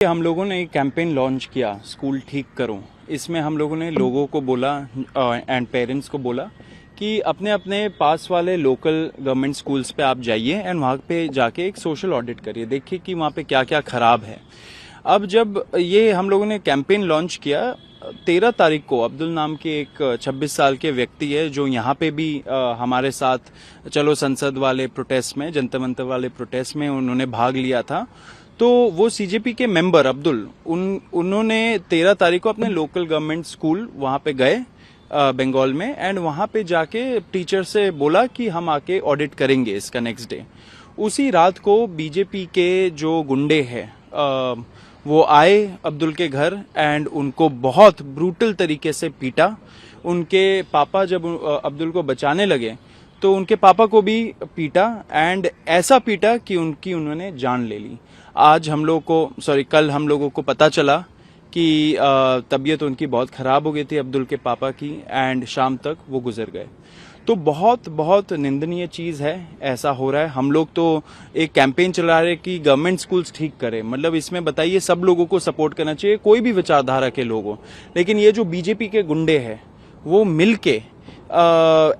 हम लोगों ने एक कैंपेन लॉन्च किया, स्कूल ठीक करो। इसमें हम लोगों ने लोगों को बोला एंड पेरेंट्स को बोला कि अपने अपने पास वाले लोकल गवर्नमेंट स्कूल्स पे आप जाइए एंड वहाँ पे जाके एक सोशल ऑडिट करिए, देखिए कि वहाँ पे क्या क्या खराब है। अब जब ये हम लोगों ने कैंपेन लॉन्च किया 13 तारीख को, अब्दुल नाम के एक 26 साल के व्यक्ति है जो यहाँ पे भी हमारे साथ चलो संसद वाले प्रोटेस्ट में, जनता मंतर वाले प्रोटेस्ट में उन्होंने भाग लिया था। तो वो सीजेपी के मेंबर अब्दुल उन्होंने 13 तारीख को अपने लोकल गवर्नमेंट स्कूल वहां पे गए बंगाल में एंड वहां पे जाके टीचर से बोला कि हम आके ऑडिट करेंगे इसका नेक्स्ट डे। उसी रात को बीजेपी के जो गुंडे हैं वो आए अब्दुल के घर एंड उनको बहुत ब्रूटल तरीके से पीटा। उनके पापा जब अब्दुल को बचाने लगे तो उनके पापा को भी पीटा एंड ऐसा पीटा कि उन्होंने जान ले ली। आज हम लोग को कल हम लोगों को पता चला कि तबीयत उनकी बहुत खराब हो गई थी अब्दुल के पापा की एंड शाम तक वो गुजर गए। तो बहुत बहुत निंदनीय चीज है, ऐसा हो रहा है। हम लोग तो एक कैंपेन चला रहे कि गवर्नमेंट स्कूल्स ठीक करें, मतलब इसमें बताइए सब लोगों को सपोर्ट करना चाहिए, कोई भी विचारधारा के लोग हो। लेकिन ये जो बीजेपी के गुंडे हैं वो मिलके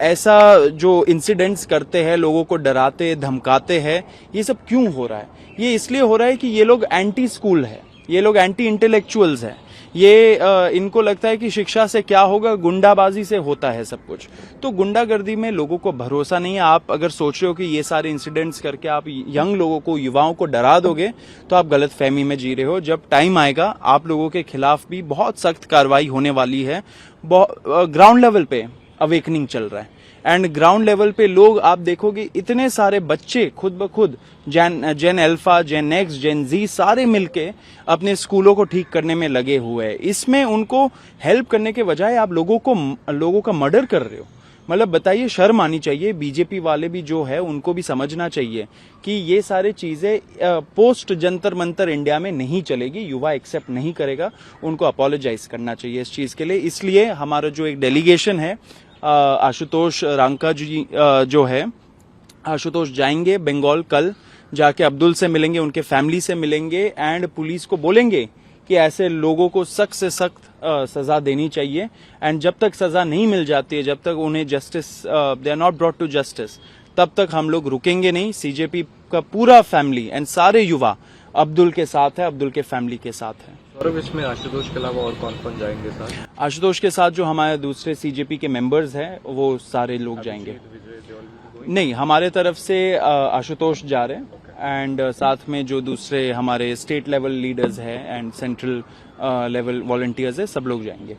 ऐसा जो इंसिडेंट्स करते हैं, लोगों को डराते धमकाते हैं, ये सब क्यों हो रहा है? ये इसलिए हो रहा है कि ये लोग एंटी स्कूल है, ये लोग एंटी इंटेलेक्चुअल्स हैं। ये इनको लगता है कि शिक्षा से क्या होगा, गुंडाबाजी से होता है सब कुछ। तो गुंडागर्दी में लोगों को भरोसा नहीं है। आप अगर सोच रहे हो कि ये सारे इंसिडेंट्स करके आप यंग लोगों को, युवाओं को डरा दोगे तो आप गलत फहमी में जी रहे हो। जब टाइम आएगा आप लोगों के खिलाफ भी बहुत सख्त कार्रवाई होने वाली है। ग्राउंड लेवल पे अवेकनिंग चल रहा है एंड ग्राउंड लेवल पे लोग आप देखोगे इतने सारे बच्चे खुद ब खुद जेन अल्फा, जेन एक्स, जेन जी सारे मिलके अपने स्कूलों को ठीक करने में लगे हुए हैं। इसमें उनको हेल्प करने के बजाय आप लोगों का मर्डर कर रहे हो। मतलब बताइए, शर्म आनी चाहिए। बीजेपी वाले भी जो है उनको भी समझना चाहिए कि ये सारी चीजें पोस्ट जंतर मंतर इंडिया में नहीं चलेगी, युवा एक्सेप्ट नहीं करेगा। उनको अपोलोजाइज करना चाहिए इस चीज के लिए। इसलिए हमारा जो एक डेलीगेशन है, आशुतोष रांका जी जो है, आशुतोष जाएंगे बंगाल, कल जाके अब्दुल से मिलेंगे, उनके फैमिली से मिलेंगे एंड पुलिस को बोलेंगे कि ऐसे लोगों को सख्त से सख्त सजा देनी चाहिए। एंड जब तक सजा नहीं मिल जाती है, जब तक उन्हें justice, they are not brought to justice, तब तक हम लोग रुकेंगे नहीं। सीजेपी का पूरा फैमिली एंड सारे युवा अब्दुल के साथ है, अब्दुल के फैमिली के साथ है। और इसमें आशुतोष के अलावा और कौन कौन जाएंगे साथ? आशुतोष के साथ जो हमारे दूसरे सीजेपी के मेंबर्स हैं वो सारे लोग जाएंगे। नहीं, हमारे तरफ से आशुतोष जा रहे हैं एंड साथ में जो दूसरे हमारे स्टेट लेवल लीडर्स हैं एंड सेंट्रल लेवल वॉलंटियर्स है, सब लोग जाएंगे।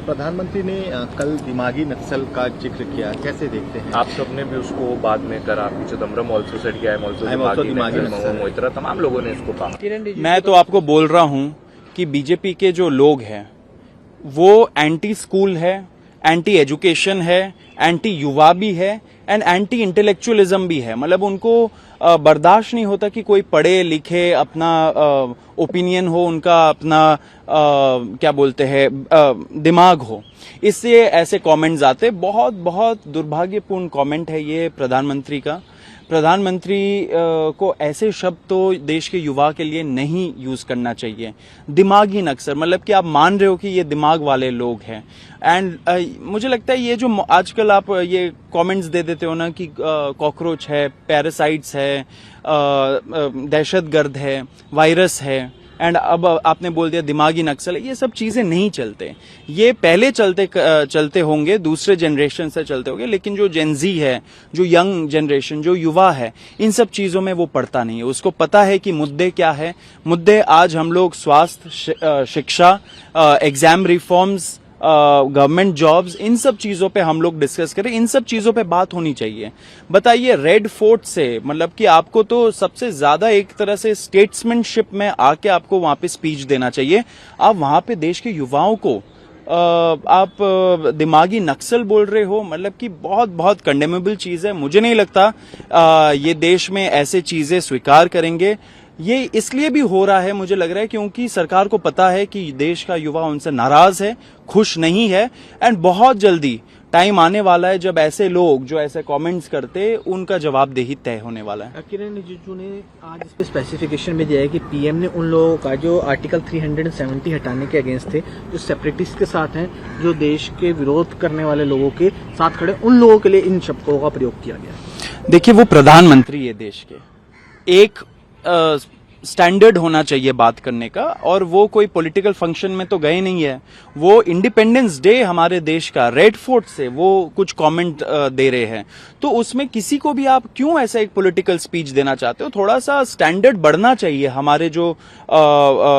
प्रधानमंत्री ने कल दिमागी नक्सल का जिक्र किया, कैसे देखते हैं? आप सबने भी उसको बाद में करा, चिदम्बरम ऑल्सो सेड कि आई एम ऑल्सो दिमागी नक्सल, मोइत्रा, तमाम लोगों ने इसको कहा। मैं तो आपको बोल रहा हूं कि बीजेपी के जो लोग हैं वो एंटी स्कूल है, एंटी एजुकेशन है, एंटी युवा भी है एंड एंटी इंटेलेक्चुअलिज्म भी है। मतलब उनको बर्दाश्त नहीं होता कि कोई पढ़े लिखे, अपना ओपिनियन हो, उनका अपना क्या बोलते हैं दिमाग हो। इससे ऐसे कमेंट्स आते, बहुत बहुत दुर्भाग्यपूर्ण कमेंट है ये प्रधानमंत्री का। प्रधानमंत्री को ऐसे शब्द तो देश के युवा के लिए नहीं यूज करना चाहिए। दिमागी नक्सल, मतलब कि आप मान रहे हो कि ये दिमाग वाले लोग हैं। एंड मुझे लगता है ये जो आजकल आप ये कमेंट्स दे देते हो ना कि कॉकरोच है, पैरासाइट्स है, दहशतगर्द है, वायरस है एंड अब आपने बोल दिया दिमागी नक्सल, ये सब चीजें नहीं चलते। ये पहले चलते होंगे, दूसरे जनरेशन से चलते होंगे, लेकिन जो जेनजी है, जो यंग जनरेशन, जो युवा है, इन सब चीजों में वो पढ़ता नहीं है। उसको पता है कि मुद्दे क्या है। मुद्दे आज हम लोग स्वास्थ्य, शिक्षा, एग्जाम रिफॉर्म्स, गवर्नमेंट जॉब्स, इन सब चीजों पे हम लोग डिस्कस करें। इन सब चीजों पे बात होनी चाहिए। बताइए, रेड फोर्ट से मतलब कि आपको तो सबसे ज्यादा एक तरह से स्टेट्समैनशिप में आके आपको वहां पे स्पीच देना चाहिए। आप वहां पे देश के युवाओं को आप दिमागी नक्सल बोल रहे हो, मतलब कि बहुत बहुत कंडेमेबल चीज है। मुझे नहीं लगता ये देश में ऐसे चीजें स्वीकार करेंगे। ये इसलिए भी हो रहा है मुझे लग रहा है क्योंकि सरकार को पता है कि देश का युवा उनसे नाराज है, खुश नहीं है एंड बहुत जल्दी टाइम आने वाला है जब ऐसे लोग जो ऐसे कमेंट्स करते उनका जवाबदेही तय होने वाला है। किरण रिजिजू ने आज इस पे स्पेसिफिकेशन में दिया है कि पीएम ने उन लोगों का जो आर्टिकल 370 हटाने के अगेंस्ट थे, जो सेपरेटिस्ट के साथ हैं, जो देश के विरोध करने वाले लोगों के साथ खड़े, उन लोगों के लिए इन शब्दों का प्रयोग किया गया। देखिए, वो प्रधानमंत्री है देश के, एक स्टैंडर्ड होना चाहिए बात करने का, और वो कोई पॉलिटिकल फंक्शन में तो गए नहीं है। वो इंडिपेंडेंस डे हमारे देश का, रेड फोर्ट से वो कुछ कमेंट दे रहे हैं, तो उसमें किसी को भी आप क्यों ऐसा एक पॉलिटिकल स्पीच देना चाहते हो? थोड़ा सा स्टैंडर्ड बढ़ना चाहिए हमारे जो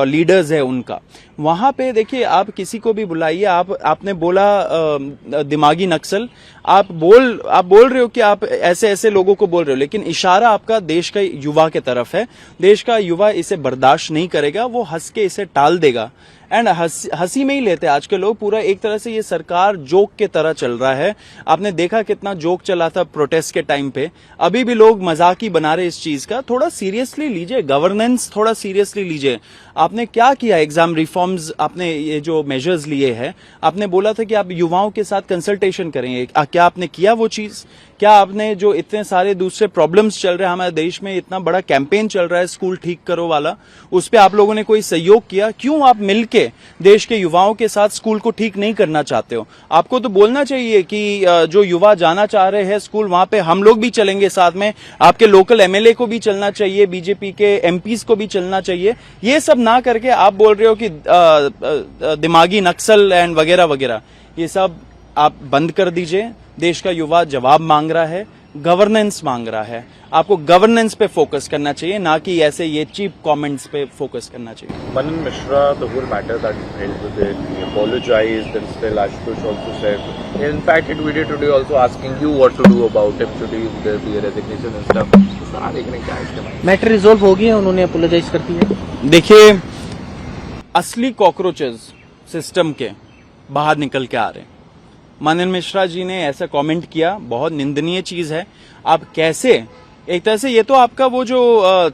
लीडर्स है उनका। वहां पे देखिए, आप किसी को भी बुलाइए, आपने बोला दिमागी नक्सल, आप बोल रहे हो कि आप ऐसे ऐसे लोगों को बोल रहे हो, लेकिन इशारा आपका देश का युवा के तरफ है। देश का युवा इसे बर्दाश्त नहीं करेगा, वो हंस के इसे टाल देगा। एंड हंसी में ही लेते हैं आज के लोग। पूरा एक तरह से ये सरकार जोक के तरह चल रहा है। आपने देखा कितना जोक चला था प्रोटेस्ट के टाइम पे, अभी भी लोग मजाक ही बना रहे इस चीज का। थोड़ा सीरियसली लीजिए, गवर्नेंस थोड़ा सीरियसली लीजिए। आपने क्या किया? एग्जाम रिफॉर्म्स, आपने ये जो मेजर्स लिए हैं, आपने बोला था कि आप युवाओं के साथ कंसल्टेशन करेंगे, क्या आपने किया वो चीज? क्या आपने जो इतने सारे दूसरे प्रॉब्लम्स चल रहे हैं हमारे देश में, इतना बड़ा कैंपेन चल रहा है स्कूल ठीक करो वाला, उस पे आप लोगों ने कोई सहयोग किया? क्यों आप मिलके देश के युवाओं के साथ स्कूल को ठीक नहीं करना चाहते हो? आपको तो बोलना चाहिए कि जो युवा जाना चाह रहे हैं स्कूल, वहां पे हम लोग भी चलेंगे साथ में। आपके लोकल एमएलए को भी चलना चाहिए, बीजेपी के एमपीज को भी चलना चाहिए। ये सब ना करके आप बोल रहे हो कि दिमागी नक्सल एंड वगैरह वगैरह, ये सब आप बंद कर दीजिए। देश का युवा जवाब मांग रहा है, गवर्नेंस मांग रहा है। आपको गवर्नेंस पे फोकस करना चाहिए, ना कि ऐसे ये चीप कमेंट्स पे फोकस करना चाहिए। Manan Mishra, the whole matter that held with it, he apologized, and still Ashutosh also said. In fact, he tweeted today also asking you what to do about it. Should there be a resignation and stuff? सारा देखने क्या है? Matter resolve हो गया, उन्होंने apologise कर दी है। देखिए, असली कॉकरोचेस सिस्टम के बाहर निकल के आ रहे हैं। मनन मिश्रा जी ने ऐसा कमेंट किया, बहुत निंदनीय चीज है। आप कैसे, एक तरह से ये तो आपका वो जो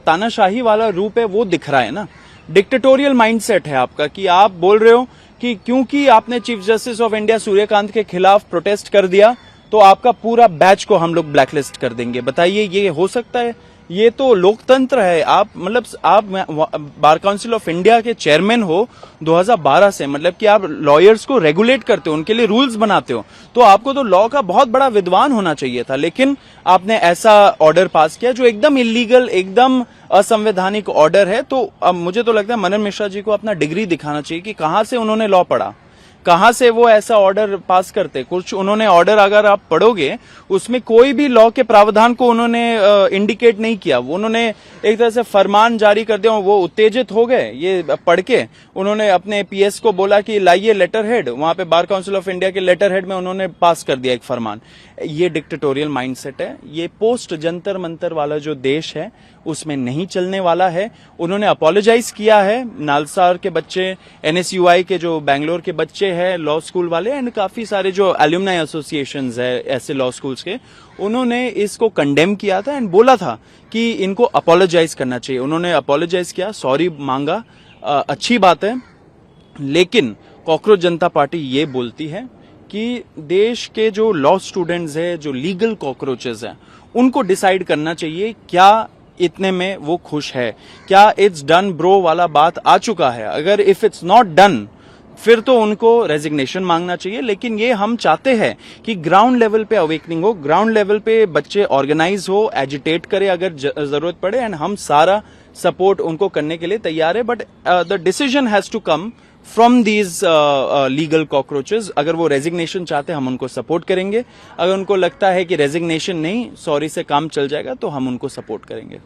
तानाशाही वाला रूप है वो दिख रहा है ना, डिक्टेटोरियल माइंडसेट है आपका, कि आप बोल रहे हो कि क्योंकि आपने chief justice of India Suryakant के खिलाफ प्रोटेस्ट कर दिया तो आपका पूरा बैच को हम लोग ब्लैकलिस्ट कर देंगे। बताइए, ये हो सकता है? ये तो लोकतंत्र है। आप बार काउंसिल ऑफ इंडिया के चेयरमैन हो 2012 से, मतलब कि आप लॉयर्स को रेगुलेट करते हो, उनके लिए रूल्स बनाते हो, तो आपको तो लॉ का बहुत बड़ा विद्वान होना चाहिए था। लेकिन आपने ऐसा ऑर्डर पास किया जो एकदम इलीगल, एकदम असंवैधानिक ऑर्डर है। तो अब मुझे तो लगता है मनन मिश्रा जी को अपना डिग्री दिखाना चाहिए कि कहां से उन्होंने लॉ पढ़ा, कहां से वो ऐसा ऑर्डर पास करते। कुछ उन्होंने ऑर्डर अगर आप पढ़ोगे, उसमें कोई भी लॉ के प्रावधान को उन्होंने इंडिकेट नहीं किया। उन्होंने एक तरह से फरमान जारी कर दिया, वो उत्तेजित हो गए ये पढ़ के। उन्होंने अपने पीएस को बोला कि लाइए लेटर हेड, वहां पे बार काउंसिल ऑफ इंडिया के लेटर हेड में उन्होंने पास कर दिया एक फरमान। ये डिक्टेटोरियल माइंडसेट है। ये पोस्ट जंतर मंतर वाला जो देश है उसमें नहीं चलने वाला है। उन्होंने अपोलोजाइज किया है। नालसार के बच्चे, एनएसयूआई के जो बैंगलोर के बच्चे हैं लॉ स्कूल वाले, एंड काफी सारे जो एल्यूमनाई एसोसिएशंस है ऐसे लॉ स्कूल्स के, उन्होंने इसको कंडेम किया था एंड बोला था कि इनको अपोलोजाइज करना चाहिए। उन्होंने अपोलोजाइज किया, सॉरी मांगा, अच्छी बात है। लेकिन कॉकरोच जनता पार्टी ये बोलती है कि देश के जो लॉ स्टूडेंट्स हैं, जो लीगल कॉकरोचेस हैं, उनको डिसाइड करना चाहिए क्या इतने में वो खुश है, क्या इट्स डन ब्रो वाला बात आ चुका है। अगर इफ इट्स नॉट डन, फिर तो उनको रेजिग्नेशन मांगना चाहिए। लेकिन ये हम चाहते हैं कि ग्राउंड लेवल पे अवेकनिंग हो, ग्राउंड लेवल पे बच्चे ऑर्गेनाइज हो, एजिटेट करे अगर जरूरत पड़े, एंड हम सारा सपोर्ट उनको करने के लिए तैयार है। But the decision has to come from these legal cockroaches. अगर वो रेजिग्नेशन चाहते हैं, हम उनको सपोर्ट करेंगे। अगर उनको लगता है कि रेजिग्नेशन नहीं, सॉरी से काम चल जाएगा, तो हम उनको सपोर्ट करेंगे।